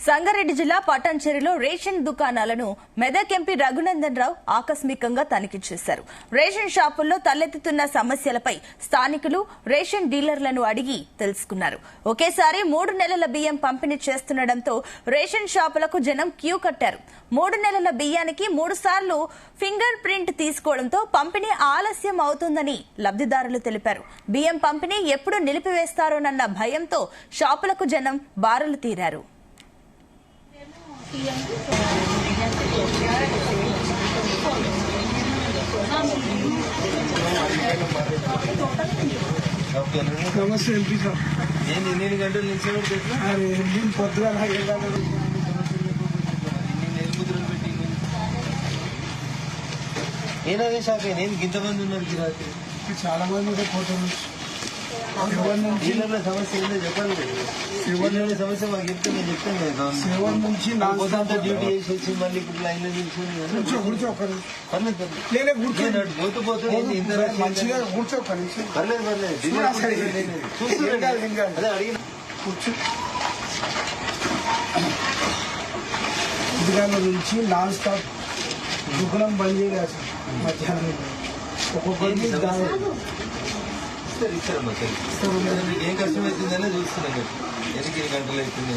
సంగారెడ్డి జిల్లా పటాన్చెరులో రేషన్ దుకాణాలను మెదక్ ఎంపీ రఘునందన్ రావు ఆకస్మికంగా తనిఖీ చేశారు. రేషన్ షాపుల్లో తలెత్తుతున్న సమస్యలపై స్థానికులు రేషన్ డీలర్లను అడిగి తెలుసుకున్నారు. ఒకేసారి 3 నెలల బియ్యం పంపిణీ చేస్తుండటంతో రేషన్ షాపులకు జనం క్యూ కట్టారు. 3 నెలల బియ్యానికి 3 సార్లు ఫింగర్ ప్రింట్ తీసుకోవడంతో పంపిణీ ఆలస్యం అవుతుందని లబ్దిదారులు తెలిపారు. బియ్యం పంపిణీ ఎప్పుడు నిలిపివేస్తారోనన్న భయంతో షాపులకు జనం బారులు తీరారు. నమస్తే ఎంపీ సార్. ఎన్ని గంటలు నిలిచి పొద్దుగా ఏనాదే షాప్ నేను ఇంతమంది ఉన్నారు గిరాకీ చాలా మంది పోతారు. డీలర్ల సమస్య ఏంటో చెప్పాలి. డీలర్ల సమస్య మాకు చెప్తే నేను చెప్తాను కదా. 7 నుంచి పొద్దుంతా డ్యూటీ చేసి వచ్చి మళ్ళీ ఇప్పుడు లైన్ లో కూర్చో పోతూ పోతూ మంచిగా కూర్చో పర్లేదు అదే అడిగిన కూర్చో. ఉద్గానం నుంచి నాన్ స్టాప్ దుకాణం బంద్ చేయలేదు సార్. మధ్యాహ్నం ఒక్కొక్కరికి ఇచ్చారమ్మా సరే మీకు ఏం కష్టం అవుతుందనే చూస్తున్నాం. ఎన్ని గంటలు అవుతుంది.